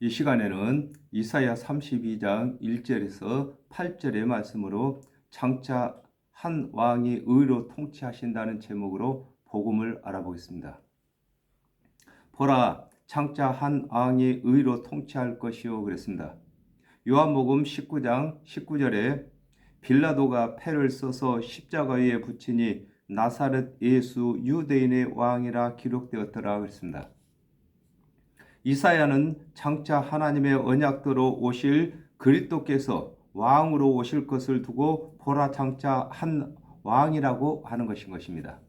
이 시간에는 이사야 32장 1절에서 8절의 말씀으로 장차 한 왕이 의로 통치하신다는 제목으로 복음을 알아보겠습니다. 보라, 장차 한 왕이 의로 통치할 것이요 그랬습니다. 요한복음 19장 19절에 빌라도가 패를 써서 십자가 위에 붙이니 나사렛 예수 유대인의 왕이라 기록되었더라 그랬습니다. 이사야는 장차 하나님의 언약대로 오실 그리스도께서 왕으로 오실 것을 두고 보라 장차 한 왕이라고 하는 것입니다.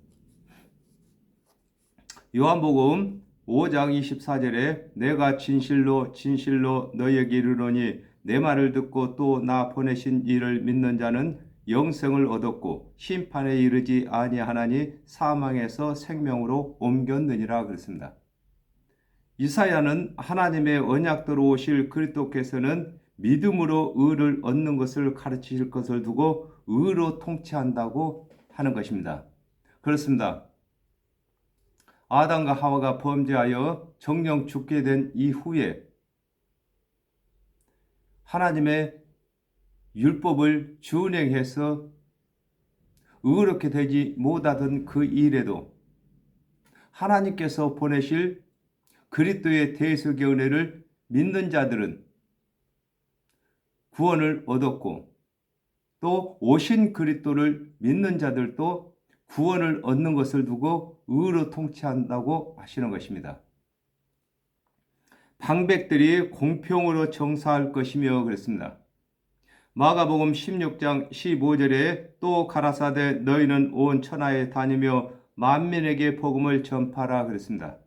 요한복음 5장 24절에 내가 진실로 진실로 너희에게 이르노니 내 말을 듣고 또 나 보내신 이를 믿는 자는 영생을 얻었고 심판에 이르지 아니하나니 사망에서 생명으로 옮겼느니라 그랬습니다. 이사야는 하나님의 언약대로 오실 그리스도께서는 믿음으로 의를 얻는 것을 가르치실 것을 두고 의로 통치한다고 하는 것입니다. 그렇습니다. 아담과 하와가 범죄하여 정령 죽게 된 이후에 하나님의 율법을 준행해서 의롭게 되지 못하던 그 일에도 하나님께서 보내실 그리스도의 대속의 은혜를 믿는 자들은 구원을 얻었고 또 오신 그리스도를 믿는 자들도 구원을 얻는 것을 두고 의로 통치한다고 하시는 것입니다. 방백들이 공평으로 정사할 것이며 그랬습니다. 마가복음 16장 15절에 또 가라사대 너희는 온 천하에 다니며 만민에게 복음을 전파하라 그랬습니다.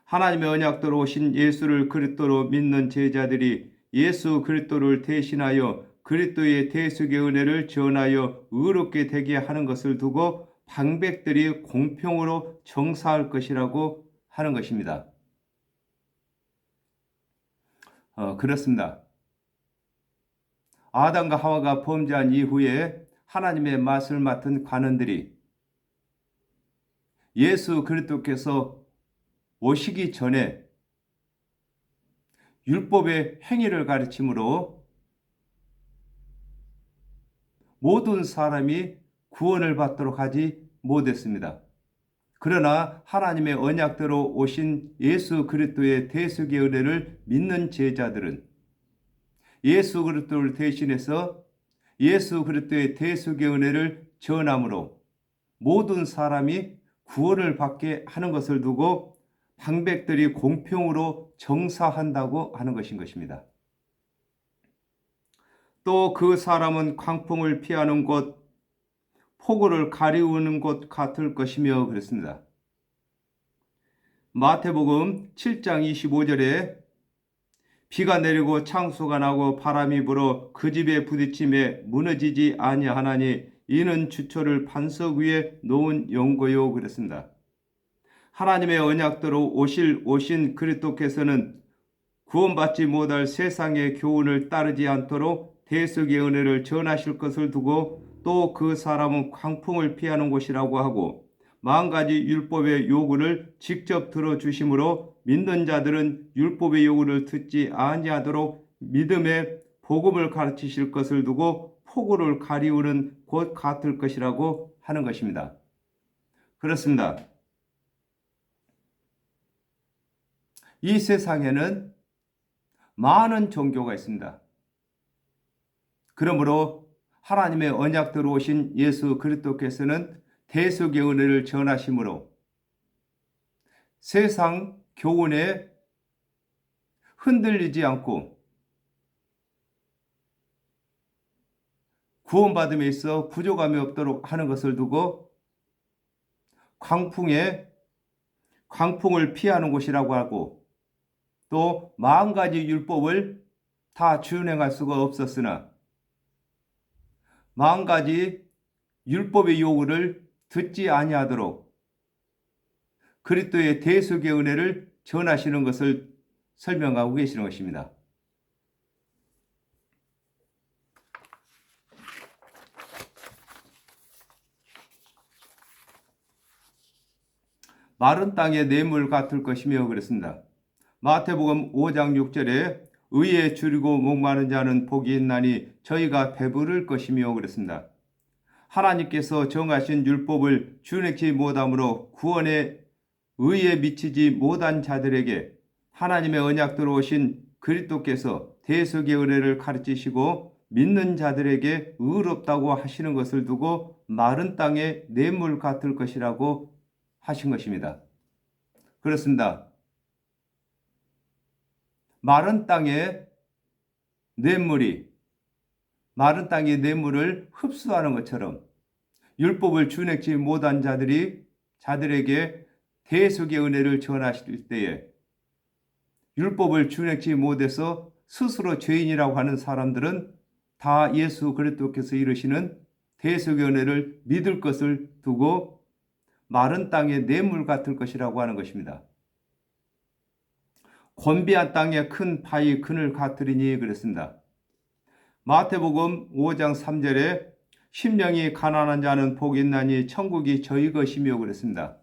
하나님의 언약대로 오신 예수를 그리스도로 믿는 제자들이 예수 그리스도를 대신하여 그리스도의 대속의 은혜를 전하여 의롭게 되게 하는 것을 두고 방백들이 공평으로 정사할 것이라고 하는 것입니다. 그렇습니다. 아담과 하와가 범죄한 이후에 하나님의 맛을 맡은 관원들이 예수 그리스도께서 오시기 전에 율법의 행위를 가르침으로 모든 사람이 구원을 받도록 하지 못했습니다. 그러나 하나님의 언약대로 오신 예수 그리스도의 대속의 은혜를 믿는 제자들은 예수 그리스도를 대신해서 예수 그리스도의 대속의 은혜를 전함으로 모든 사람이 구원을 받게 하는 것을 두고 방백들이 공평으로 정사한다고 하는 것입니다. 또 그 사람은 광풍을 피하는 곳, 폭우를 가리우는 곳 같을 것이며 그랬습니다. 마태복음 7장 25절에 비가 내리고 창수가 나고 바람이 불어 그 집에 부딪힘에 무너지지 아니하나니 이는 주초를 반석 위에 놓은 연고요 그랬습니다. 하나님의 언약대로 오신 그리스도께서는 구원받지 못할 세상의 교훈을 따르지 않도록 대속의 은혜를 전하실 것을 두고 또 그 사람은 광풍을 피하는 곳이라고 하고 만가지 율법의 요구를 직접 들어주심으로 믿는 자들은 율법의 요구를 듣지 아니하도록 믿음의 복음을 가르치실 것을 두고 폭우를 가리우는 곳 같을 것이라고 하는 것입니다. 그렇습니다. 이 세상에는 많은 종교가 있습니다. 그러므로 하나님의 언약대로 오신 예수 그리스도께서는 대속의 은혜를 전하심으로 세상 교훈에 흔들리지 않고 구원받음에 있어 부족함이 없도록 하는 것을 두고 광풍을 피하는 곳이라고 하고 또 40가지 율법을 다 준행할 수가 없었으나 40가지 율법의 요구를 듣지 아니하도록 그리스도의 대속의 은혜를 전하시는 것을 설명하고 계시는 것입니다. 마른 땅의 뇌물 같을 것이며 그랬습니다. 마태복음 5장 6절에 의에 줄이고 목마른 자는 복이 있나니 저희가 배부를 것이며 그랬습니다. 하나님께서 정하신 율법을 준행치 못함으로 구원의 의에 미치지 못한 자들에게 하나님의 언약대로 오신 그리스도께서 대속의 은혜를 가르치시고 믿는 자들에게 의롭다고 하시는 것을 두고 마른 땅에 냇물 같을 것이라고 하신 것입니다. 그렇습니다. 마른 땅에 냇물이 마른 땅의 냇물을 흡수하는 것처럼 율법을 준행치 못한 자들에게 대속의 은혜를 전하실 때에 율법을 준행치 못해서 스스로 죄인이라고 하는 사람들은 다 예수 그리스도께서 이루시는 대속의 은혜를 믿을 것을 두고 마른 땅의 냇물 같을 것이라고 하는 것입니다. 곤비한 땅에 큰 바위 그늘 같으리니 그랬습니다. 마태복음 5장 3절에 심령이 가난한 자는 복이 있나니 천국이 저희 것이며 그랬습니다.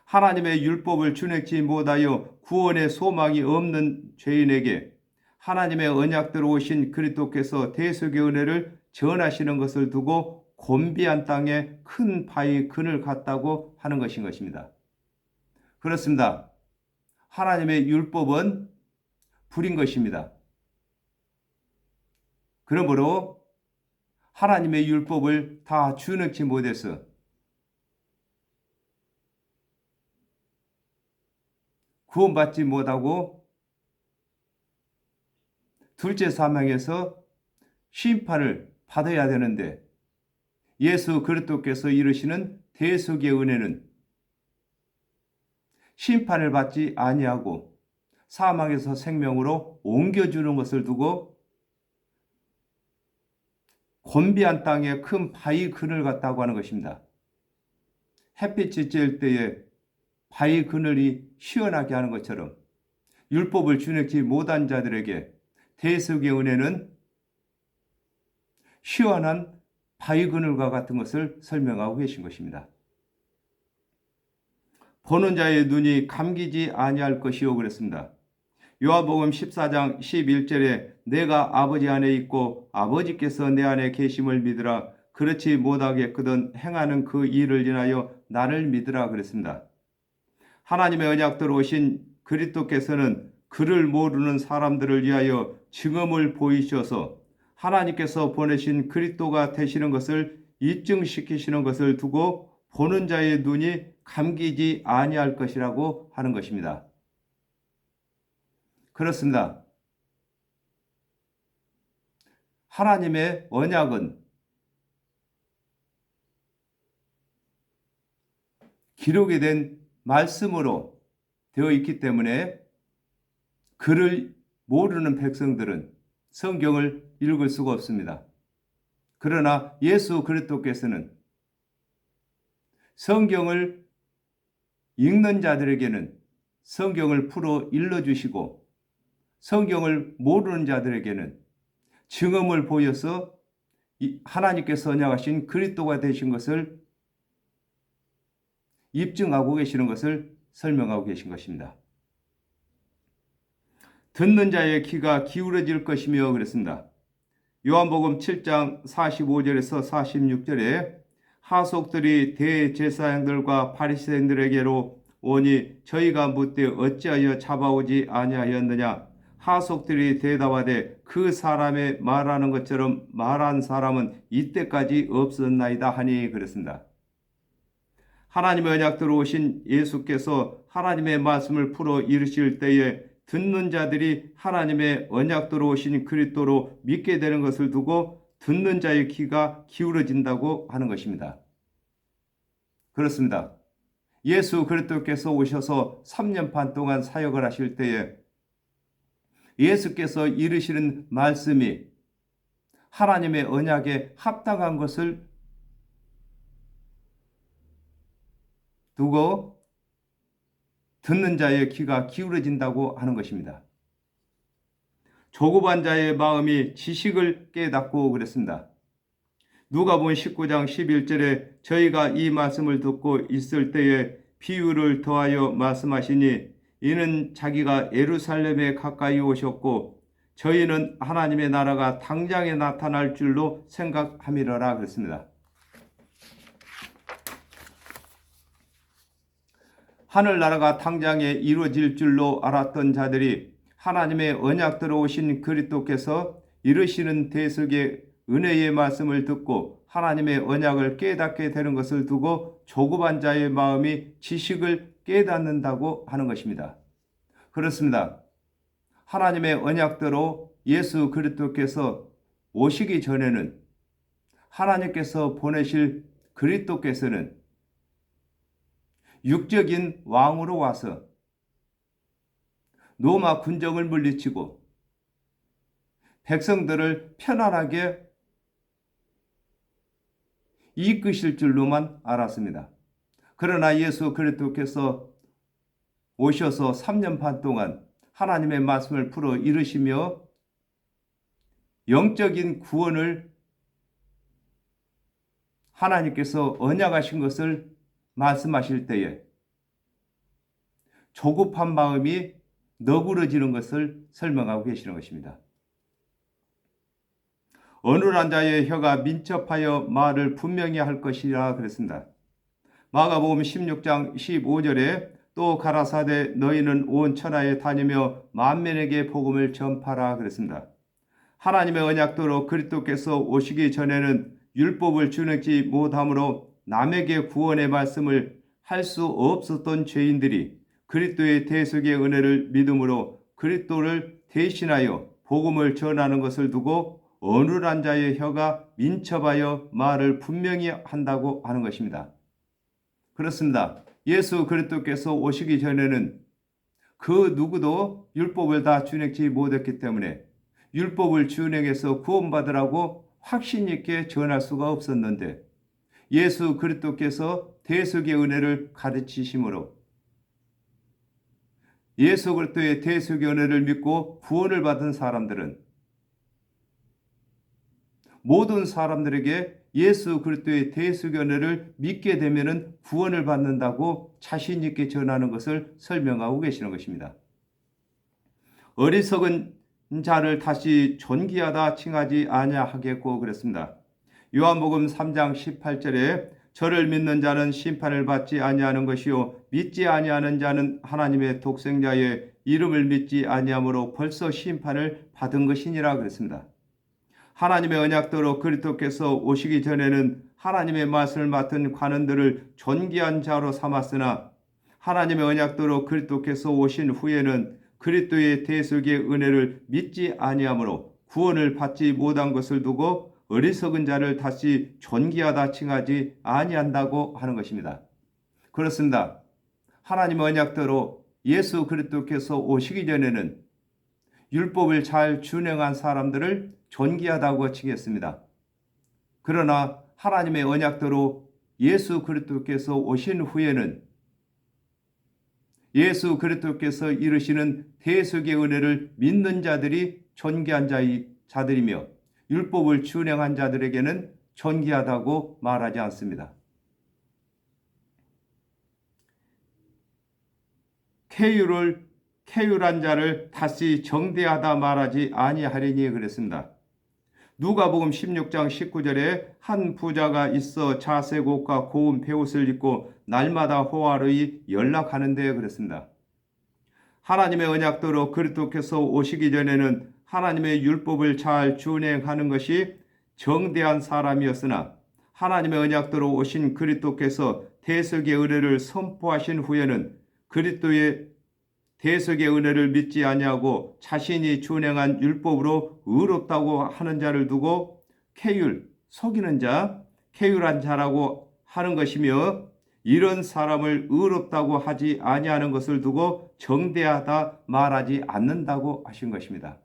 하나님의 율법을 준행치 못하여 구원의 소망이 없는 죄인에게 하나님의 언약대로 오신 그리스도께서 대속의 은혜를 전하시는 것을 두고 곤비한 땅에 큰 바위 그늘 같다고 하는 것인 것입니다. 그렇습니다. 하나님의 율법은 불인 것입니다. 그러므로 하나님의 율법을 다 준행치 못해서 구원받지 못하고 둘째 사망에서 심판을 받아야 되는데 예수 그리스도께서 이루시는 대속의 은혜는 심판을 받지 아니하고 사망에서 생명으로 옮겨주는 것을 두고 곤비한 땅에 큰 바위 그늘 같다고 하는 것입니다. 햇빛이 쬐을 때에 바위 그늘이 시원하게 하는 것처럼 율법을 준행치 못한 자들에게 대속의 은혜는 시원한 바위 그늘과 같은 것을 설명하고 계신 것입니다. 보는 자의 눈이 감기지 아니할 것이요 그랬습니다. 요한복음 14장 11절에 내가 아버지 안에 있고 아버지께서 내 안에 계심을 믿으라. 그렇지 못하겠거든 행하는 그 일을 인하여 나를 믿으라 그랬습니다. 하나님의 언약대로 오신 그리스도께서는 그를 모르는 사람들을 위하여 증언을 보이셔서 하나님께서 보내신 그리스도가 되시는 것을 입증시키시는 것을 두고 보는 자의 눈이 감기지 아니할 것이라고 하는 것입니다. 그렇습니다. 하나님의 언약은 기록이 된 말씀으로 되어 있기 때문에 그를 모르는 백성들은 성경을 읽을 수가 없습니다. 그러나 예수 그리스도께서는 성경을 읽는 자들에게는 성경을 풀어 일러주시고 성경을 모르는 자들에게는 증언을 보여서 하나님께서 언약하신 그리스도가 되신 것을 입증하고 계시는 것을 설명하고 계신 것입니다. 듣는 자의 귀가 기울어질 것이며 그랬습니다. 요한복음 7장 45절에서 46절에 하속들이 대제사장들과 바리새인들에게로 오니 저희가 묻되 어찌하여 잡아오지 아니하였느냐. 하속들이 대답하되 그 사람의 말하는 것처럼 말한 사람은 이때까지 없었나이다 하니 그랬습니다. 하나님의 언약대로 오신 예수께서 하나님의 말씀을 풀어 이르실 때에 듣는 자들이 하나님의 언약대로 오신 그리스도로 믿게 되는 것을 두고 듣는 자의 귀가 기울어진다고 하는 것입니다. 그렇습니다. 예수 그리스도께서 오셔서 3년 반 동안 사역을 하실 때에 예수께서 이르시는 말씀이 하나님의 언약에 합당한 것을 두고 듣는 자의 귀가 기울어진다고 하는 것입니다. 조급한 자의 마음이 지식을 깨닫고 그랬습니다. 누가복음 19장 11절에 저희가 이 말씀을 듣고 있을 때에 비유를 더하여 말씀하시니 이는 자기가 예루살렘에 가까이 오셨고 저희는 하나님의 나라가 당장에 나타날 줄로 생각함이러라 그랬습니다. 하늘나라가 당장에 이루어질 줄로 알았던 자들이 하나님의 언약대로 오신 그리스도께서 이르시는 대속의 은혜의 말씀을 듣고 하나님의 언약을 깨닫게 되는 것을 두고 조급한 자의 마음이 지식을 깨닫는다고 하는 것입니다. 그렇습니다. 하나님의 언약대로 예수 그리스도께서 오시기 전에는 하나님께서 보내실 그리스도께서는 육적인 왕으로 와서 로마 군정을 물리치고 백성들을 편안하게 이끄실 줄로만 알았습니다. 그러나 예수 그리스도께서 오셔서 3년 반 동안 하나님의 말씀을 풀어 이루시며 영적인 구원을 하나님께서 언약하신 것을 말씀하실 때에 조급한 마음이 너그러지는 것을 설명하고 계시는 것입니다. 어눌한 자의 혀가 민첩하여 말을 분명히 할 것이라 그랬습니다. 마가복음 16장 15절에 또 가라사대 너희는 온 천하에 다니며 만민에게 복음을 전파라 그랬습니다. 하나님의 언약대로 그리스도께서 오시기 전에는 율법을 준행치 못함으로 남에게 구원의 말씀을 할 수 없었던 죄인들이 그리스도의 대속의 은혜를 믿음으로 그리스도를 대신하여 복음을 전하는 것을 두고 어눌한 자의 혀가 민첩하여 말을 분명히 한다고 하는 것입니다. 그렇습니다. 예수 그리스도께서 오시기 전에는 그 누구도 율법을 다 준행치 못했기 때문에 율법을 준행해서 구원받으라고 확신 있게 전할 수가 없었는데 예수 그리스도께서 대속의 은혜를 가르치심으로 예수 그리스도의 대속의 은혜를 믿고 구원을 받은 사람들은 모든 사람들에게 예수 그리스도의 대속의 은혜를 믿게 되면은 구원을 받는다고 자신 있게 전하는 것을 설명하고 계시는 것입니다. 어리석은 자를 다시 존귀하다 칭하지 아니하겠고 그랬습니다. 요한복음 3장 18절에 저를 믿는 자는 심판을 받지 아니하는 것이요 믿지 아니하는 자는 하나님의 독생자의 이름을 믿지 아니하므로 벌써 심판을 받은 것이니라 그랬습니다. 하나님의 언약대로 그리스도께서 오시기 전에는 하나님의 말씀을 맡은 관원들을 존귀한 자로 삼았으나 하나님의 언약대로 그리스도께서 오신 후에는 그리스도의 대속의 은혜를 믿지 아니하므로 구원을 받지 못한 것을 두고 어리석은 자를 다시 존귀하다 칭하지 아니한다고 하는 것입니다. 그렇습니다. 하나님의 언약대로 예수 그리스도께서 오시기 전에는 율법을 잘 준행한 사람들을 존귀하다고 칭했습니다. 그러나 하나님의 언약대로 예수 그리스도께서 오신 후에는 예수 그리스도께서 이루시는 대속의 은혜를 믿는 자들이 존귀한 자들이며 율법을 준행한 자들에게는 존귀하다고 말하지 않습니다. 쾌율한 자를 다시 정대하다 말하지 아니하리니 그랬습니다. 누가복음 16장 19절에 한 부자가 있어 자색 옷과 고운 베옷을 입고 날마다 호화로이 연락하는데 그랬습니다. 하나님의 언약대로 그리스도께서 오시기 전에는 하나님의 율법을 잘 준행하는 것이 정대한 사람이었으나 하나님의 언약대로 오신 그리스도께서 대속의 은혜를 선포하신 후에는 그리스도의 대속의 은혜를 믿지 아니하고 자신이 준행한 율법으로 의롭다고 하는 자를 두고 속이는 자, 쾌율한 자라고 하는 것이며 이런 사람을 의롭다고 하지 아니하는 것을 두고 정대하다 말하지 않는다고 하신 것입니다.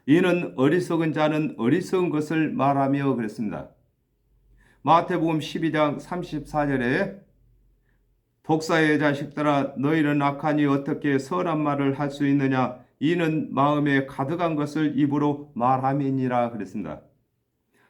이는 어리석은 자는 어리석은 것을 말하며 그랬습니다. 마태복음 12장 34절에 독사의 자식들아 너희는 악하니 어떻게 선한 말을 할 수 있느냐 이는 마음에 가득한 것을 입으로 말함이니라 그랬습니다.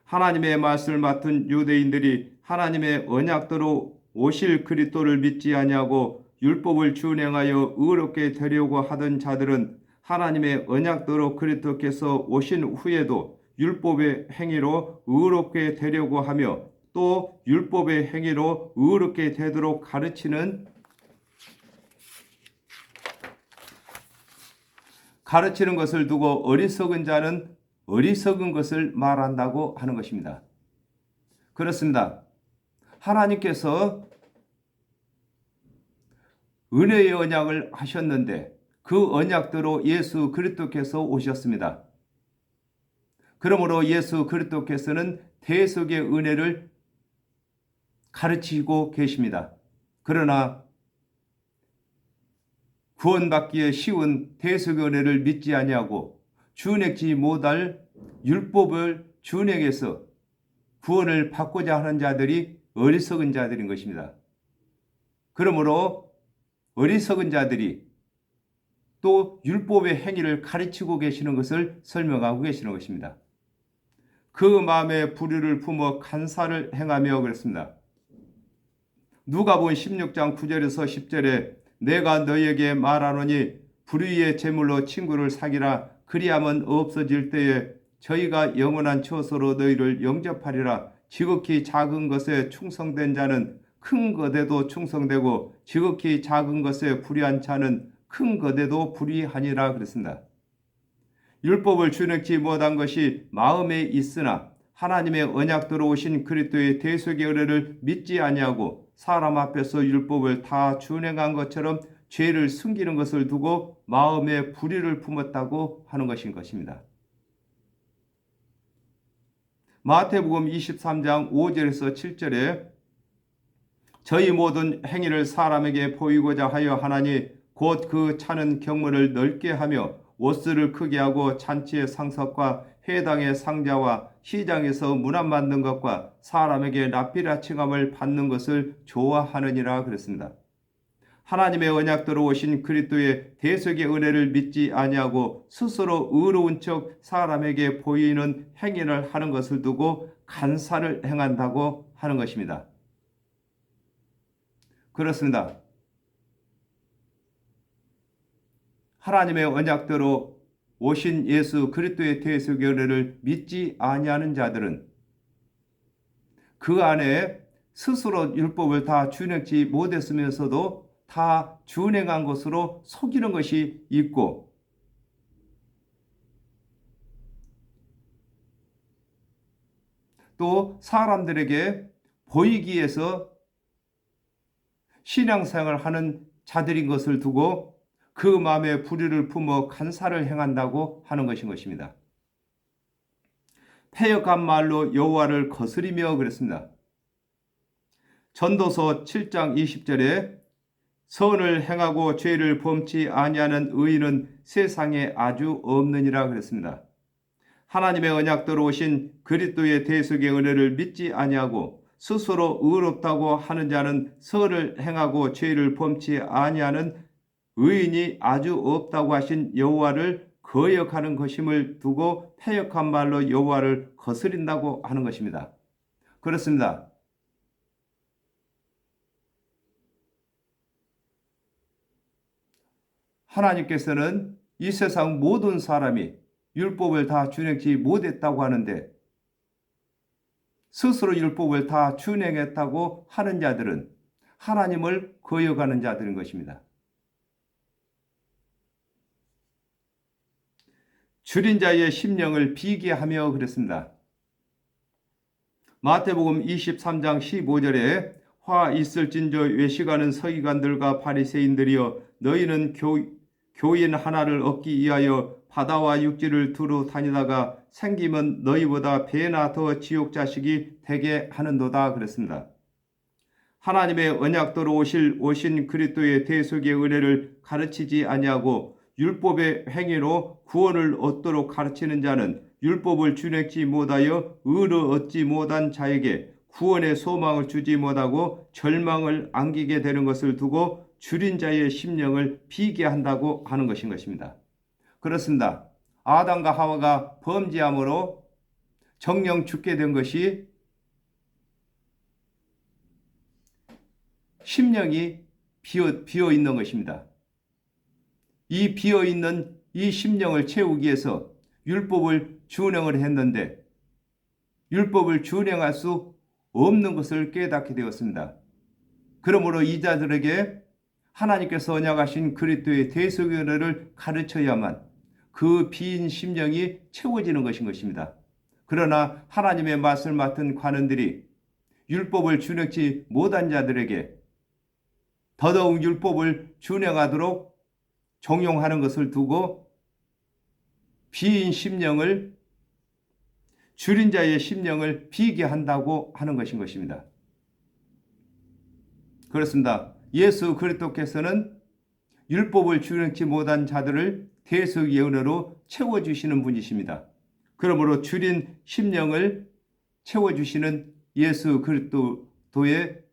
하나님의 말씀을 맡은 유대인들이 하나님의 언약대로 오실 그리스도를 믿지 아니하고 율법을 준행하여 의롭게 되려고 하던 자들은 하나님의 언약대로 그리스도께서 오신 후에도 율법의 행위로 의롭게 되려고 하며 또 율법의 행위로 의롭게 되도록 가르치는 것을 두고 어리석은 자는 어리석은 것을 말한다고 하는 것입니다. 그렇습니다. 하나님께서 은혜의 언약을 하셨는데 그 언약대로 예수 그리스도께서 오셨습니다. 그러므로 예수 그리스도께서는 대속의 은혜를 가르치고 계십니다. 그러나 구원받기에 쉬운 대속의 은혜를 믿지 아니하고 준행치 못할 율법을 준행해서 구원을 받고자 하는 자들이 어리석은 자들인 것입니다. 그러므로 어리석은 자들이 또 율법의 행위를 가르치고 계시는 것을 설명하고 계시는 것입니다. 그 마음에 불의를 품어 간사를 행하며 그랬습니다. 누가복음 16장 9절에서 10절에 내가 너희에게 말하노니 불의의 제물로 친구를 사귀라. 그리하면 없어질 때에 저희가 영원한 처소로 너희를 영접하리라. 지극히 작은 것에 충성된 자는 큰 것에도 충성되고 지극히 작은 것에 불의한 자는 큰 것에도 불의하니라 그랬습니다. 율법을 준행치 못한 것이 마음에 있으나 하나님의 언약대로 오신 그리스도의 대속의 은혜를 믿지 아니하고 사람 앞에서 율법을 다 준행한 것처럼 죄를 숨기는 것을 두고 마음에 불의를 품었다고 하는 것인 것입니다. 마태복음 23장 5절에서 7절에 저희 모든 행위를 사람에게 보이고자 하여 하나니 곧 그 차는 경문을 넓게 하며 옷을 크게 하고 잔치의 상석과 회당의 상자와 시장에서 문안 만든 것과 사람에게 납비라 칭함을 받는 것을 좋아하느니라 그랬습니다. 하나님의 언약대로 오신 그리스도의 대속의 은혜를 믿지 아니하고 스스로 의로운 척 사람에게 보이는 행위를 하는 것을 두고 간사를 행한다고 하는 것입니다. 그렇습니다. 하나님의 언약대로 오신 예수 그리스도의 대속의 은혜를 믿지 아니하는 자들은 그 안에 스스로 율법을 다 준행치 못했으면서도 다 준행한 것으로 속이는 것이 있고 또 사람들에게 보이기 위해서 신앙생활을 하는 자들인 것을 두고 그 마음에 불의를 품어 간사를 행한다고 하는 것인 것입니다. 패역한 말로 여호와를 거스리며 그랬습니다. 전도서 7장 20절에 선을 행하고 죄를 범치 아니하는 의인은 세상에 아주 없느니라 그랬습니다. 하나님의 언약대로 오신 그리스도의 대속의 은혜를 믿지 아니하고 스스로 의롭다고 하는 자는 선을 행하고 죄를 범치 아니하는 의인이 아주 없다고 하신 여호와를 거역하는 것임을 두고 패역한 말로 여호와를 거스린다고 하는 것입니다. 그렇습니다. 하나님께서는 이 세상 모든 사람이 율법을 다 준행치 못했다고 하는데 스스로 율법을 다 준행했다고 하는 자들은 하나님을 거역하는 자들인 것입니다. 줄인 자의 심령을 비계하며 그랬습니다. 마태복음 23장 15절에 화 있을진저 외식하는 서기관들과 바리새인들이여 너희는 교인 하나를 얻기 위하여 바다와 육지를 두루 다니다가 생기면 너희보다 배나 더 지옥 자식이 되게 하는도다 그랬습니다. 하나님의 언약대로 오신 그리스도의 대속의 은혜를 가르치지 아니하고 율법의 행위로 구원을 얻도록 가르치는 자는 율법을 준행치 못하여 의를 얻지 못한 자에게 구원의 소망을 주지 못하고 절망을 안기게 되는 것을 두고 줄인 자의 심령을 비게 한다고 하는 것인 것입니다. 그렇습니다. 아담과 하와가 범죄함으로 정령 죽게 된 것이 심령이 비어 있는 것입니다. 이 비어 있는 이 심령을 채우기 위해서 율법을 준행을 했는데 율법을 준행할 수 없는 것을 깨닫게 되었습니다. 그러므로 이 자들에게 하나님께서 언약하신 그리스도의 대속의 은혜를 가르쳐야만 그 비인 심령이 채워지는 것입니다. 그러나 하나님의 맛을 맡은 관원들이 율법을 준행치 못한 자들에게 더더욱 율법을 준행하도록 종용하는 것을 두고 비인 심령을 줄인 자의 심령을 비게 한다고 하는 것입니다. 그렇습니다. 예수 그리스도께서는 율법을 준행치 못한 자들을 대속의 은혜로 채워주시는 분이십니다. 그러므로 줄인 심령을 채워주시는 예수 그리스도의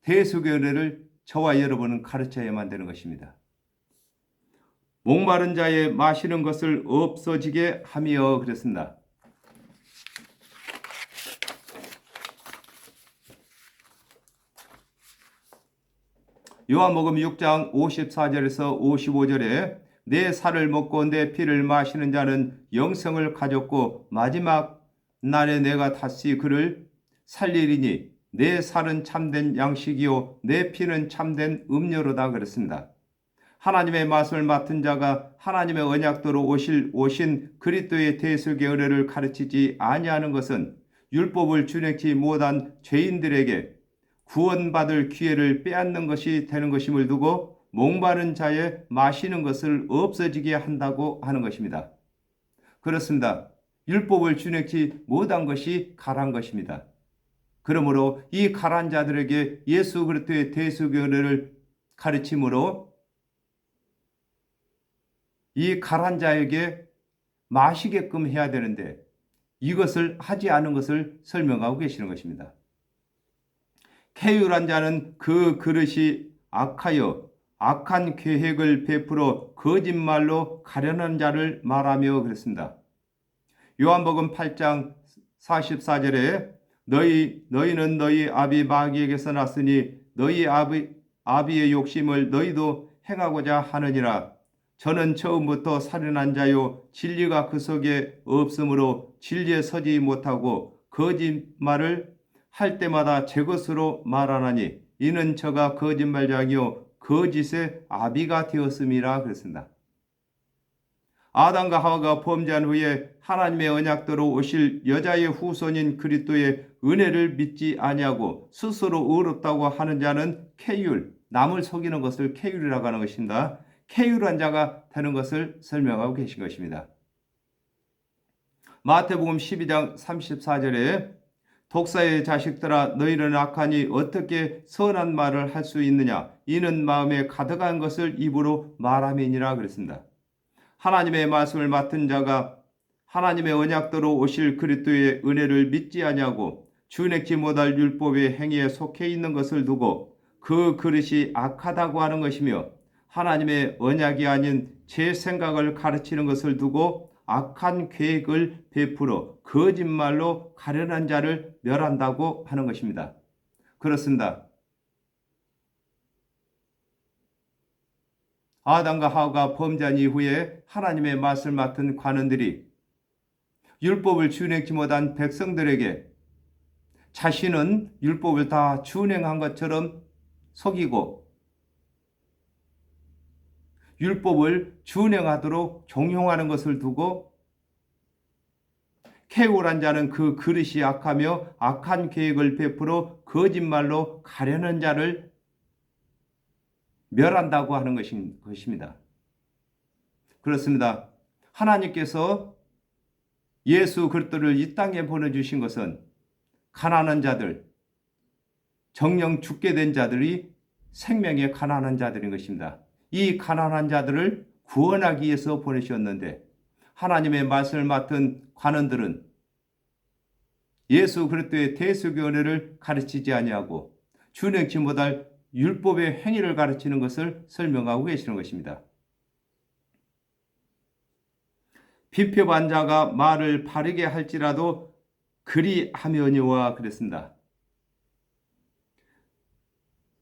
대속의 은혜를 저와 여러분은 가르쳐야만 되는 것입니다. 목마른 자의 마시는 것을 없어지게 하며 그랬습니다. 요한복음 6장 54절에서 55절에 내 살을 먹고 내 피를 마시는 자는 영생을 가졌고 마지막 날에 내가 다시 그를 살리리니 내 살은 참된 양식이요 내 피는 참된 음료로다 그랬습니다. 하나님의 맛을 맡은 자가 하나님의 언약도로 오신 그리스도의 대속의 은혜를 가르치지 아니하는 것은 율법을 준행치 못한 죄인들에게 구원받을 기회를 빼앗는 것이 되는 것임을 두고 목마른 자의 마시는 것을 없어지게 한다고 하는 것입니다. 그렇습니다. 율법을 준행치 못한 것이 가란 것입니다. 그러므로 이 가란 자들에게 예수 그리스도의 대속의 은혜를 가르침으로 이 가란 자에게 마시게끔 해야 되는데 이것을 하지 않은 것을 설명하고 계시는 것입니다. 쾌율한 자는 그 그릇이 악하여 악한 계획을 베풀어 거짓말로 가련한 자를 말하며 그랬습니다. 요한복음 8장 44절에 너희는 너희 아비 마귀에게서 났으니 너희 아비의 욕심을 너희도 행하고자 하느니라. 저는 처음부터 살인한 자요 진리가 그 속에 없으므로 진리에 서지 못하고 거짓말을 할 때마다 제 것으로 말하나니 이는 저가 거짓말장이요 거짓의 아비가 되었음이라 그랬습니다. 아담과 하와가 범죄한 후에 하나님의 언약대로 오실 여자의 후손인 그리스도의 은혜를 믿지 아니하고 스스로 의롭다고 하는 자는 쾌율, 남을 속이는 것을 쾌율이라고 하는 것입니다. 쾌율한 자가 되는 것을 설명하고 계신 것입니다. 마태복음 12장 34절에 독사의 자식들아 너희는 악하니 어떻게 선한 말을 할 수 있느냐 이는 마음에 가득한 것을 입으로 말함이니라 그랬습니다. 하나님의 말씀을 맡은 자가 하나님의 언약대로 오실 그리스도의 은혜를 믿지 아니하고 준행치 못할 율법의 행위에 속해 있는 것을 두고 그 그릇이 악하다고 하는 것이며 하나님의 언약이 아닌 제 생각을 가르치는 것을 두고 악한 계획을 베풀어 거짓말로 가련한 자를 멸한다고 하는 것입니다. 그렇습니다. 아담과 하와가 범죄한 이후에 하나님의 맛을 맡은 관원들이 율법을 준행치 못한 백성들에게 자신은 율법을 다 준행한 것처럼 속이고 율법을 준행하도록 종용하는 것을 두고 쾌울한 자는 그 그릇이 악하며 악한 계획을 베풀어 거짓말로 가려는 자를 멸한다고 하는 것입니다. 그렇습니다. 하나님께서 예수 그리스도를 이 땅에 보내주신 것은 가난한 자들, 정령 죽게 된 자들이 생명에 가난한 자들인 것입니다. 이 가난한 자들을 구원하기 위해서 보내셨는데 하나님의 말씀을 맡은 관원들은 예수 그리스도의 대속의 은혜를 가르치지 아니하고 준행치 못할 율법의 행위를 가르치는 것을 설명하고 계시는 것입니다. 비표반 자가 말을 바르게 할지라도 그리하려니와 그랬습니다.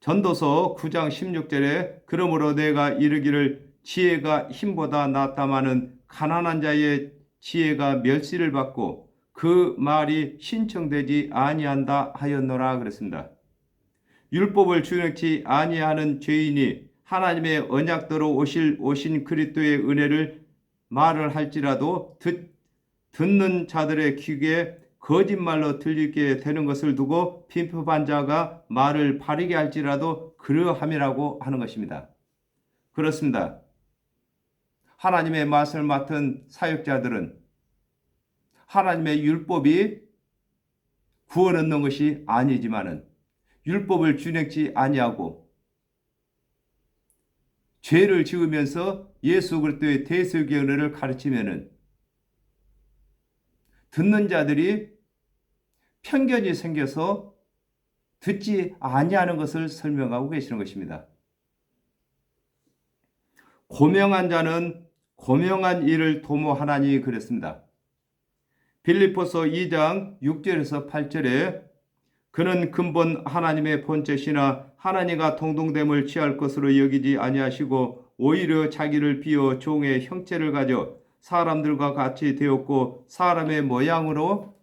전도서 9장 16절에 그러므로 내가 이르기를 지혜가 힘보다 낫다마는 가난한 자의 지혜가 멸시를 받고 그 말이 신청되지 아니한다 하였노라 그랬습니다. 율법을 준행치 아니하는 죄인이 하나님의 언약대로 오신 그리스도의 은혜를 말을 할지라도 듣는 자들의 귀에 거짓말로 들리게 되는 것을 두고 빈법한 자가 말을 바르게 할지라도 그러함이라고 하는 것입니다. 그렇습니다. 하나님의 말씀을 맡은 사역자들은 하나님의 율법이 구원 얻는 것이 아니지만은 율법을 준행치 아니하고 죄를 지으면서 예수 그리스도의 대속의 은혜를 가르치면은 듣는 자들이 편견이 생겨서 듣지 아니하는 것을 설명하고 계시는 것입니다. 고명한 자는 고명한 일을 도모하나니 그랬습니다. 빌립보서 2장 6절에서 8절에 그는 근본 하나님의 본체시나 하나님과 동등됨을 취할 것으로 여기지 아니하시고 오히려 자기를 비워 종의 형체를 가져 사람들과 같이 되었고 사람의 모양으로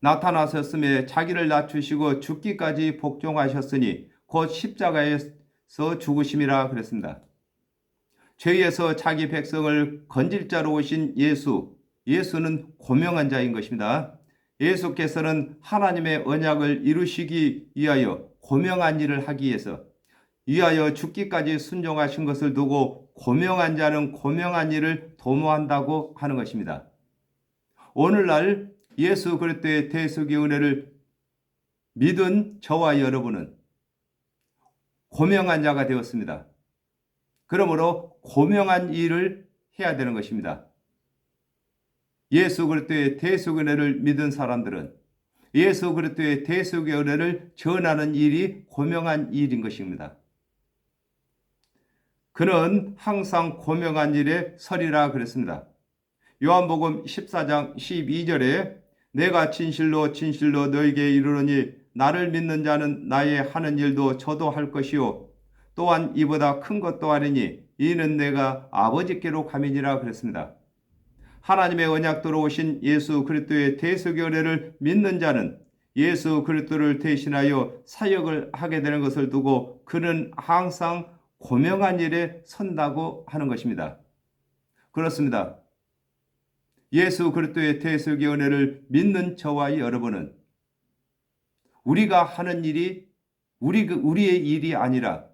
나타나셨음에 자기를 낮추시고 죽기까지 복종하셨으니 곧 십자가에서 죽으심이라 그랬습니다. 죄에서 자기 백성을 건질 자로 오신 예수는 고명한 자인 것입니다. 예수께서는 하나님의 언약을 이루시기 위하여 고명한 일을 하기 위하여 죽기까지 순종하신 것을 두고 고명한 자는 고명한 일을 도모한다고 하는 것입니다. 오늘날 예수 그리스도의 대속의 은혜를 믿은 저와 여러분은 고명한 자가 되었습니다. 그러므로 고명한 일을 해야 되는 것입니다. 예수 그리스도의 대속의 은혜를 믿은 사람들은 예수 그리스도의 대속의 은혜를 전하는 일이 고명한 일인 것입니다. 그는 항상 고명한 일에 서리라 그랬습니다. 요한복음 14장 12절에 내가 진실로 진실로 너에게 이르노니 나를 믿는 자는 나의 하는 일도 저도 할 것이요 또한 이보다 큰 것도 하리니 이는 내가 아버지께로 감이니라 그랬습니다. 하나님의 언약대로 오신 예수 그리스도의 대속의 은혜를 믿는 자는 예수 그리스도를 대신하여 사역을 하게 되는 것을 두고 그는 항상 고명한 일에 선다고 하는 것입니다. 그렇습니다. 예수 그리스도의 대속의 은혜를 믿는 저와 여러분은 우리가 하는 일이 우리의 일이 아니라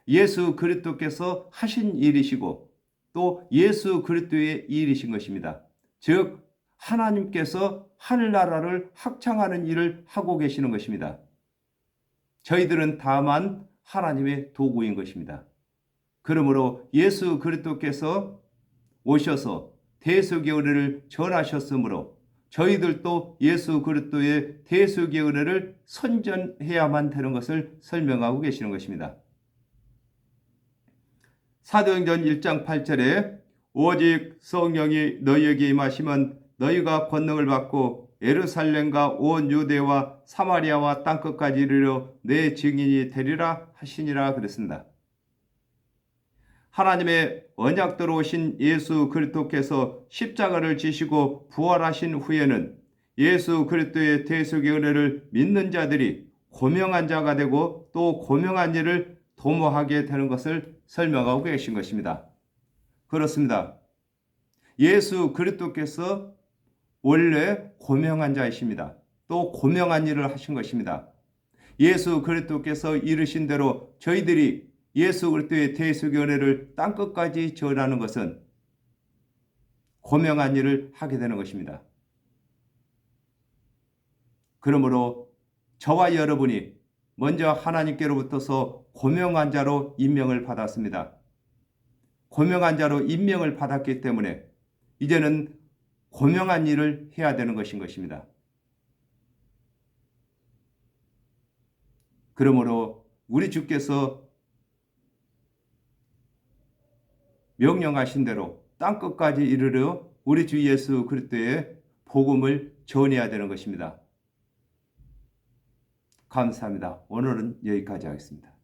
예수 그리스도께서 하신 일이시고 또 예수 그리스도의 일이신 것입니다. 즉 하나님께서 하늘나라를 확장하는 일을 하고 계시는 것입니다. 저희들은 다만 하나님의 도구인 것입니다. 그러므로 예수 그리스도께서 오셔서 대속의 은혜를 전하셨으므로 저희들도 예수 그리스도의 대속의 은혜를 선전해야만 되는 것을 설명하고 계시는 것입니다. 사도행전 1장 8절에 오직 성령이 너희에게 임하시면 너희가 권능을 받고 예루살렘과 온 유대와 사마리아와 땅끝까지 이르러 내 증인이 되리라 하시니라 그랬습니다. 하나님의 언약대로 오신 예수 그리스도께서 십자가를 지시고 부활하신 후에는 예수 그리스도의 대속의 은혜를 믿는 자들이 고명한 자가 되고 또 고명한 일을 도모하게 되는 것을 설명하고 계신 것입니다. 그렇습니다. 예수 그리스도께서 원래 고명한 자이십니다. 또 고명한 일을 하신 것입니다. 예수 그리스도께서 이르신 대로 저희들이 예수 그리스도의 대속의 은혜를 땅끝까지 전하는 것은 고명한 일을 하게 되는 것입니다. 그러므로 저와 여러분이 먼저 하나님께로부터서 고명한 자로 임명을 받았습니다. 고명한 자로 임명을 받았기 때문에 이제는 고명한 일을 해야 되는 것입니다. 그러므로 우리 주께서 명령하신 대로 땅끝까지 이르러 우리 주 예수 그리스도의 복음을 전해야 되는 것입니다. 감사합니다. 오늘은 여기까지 하겠습니다.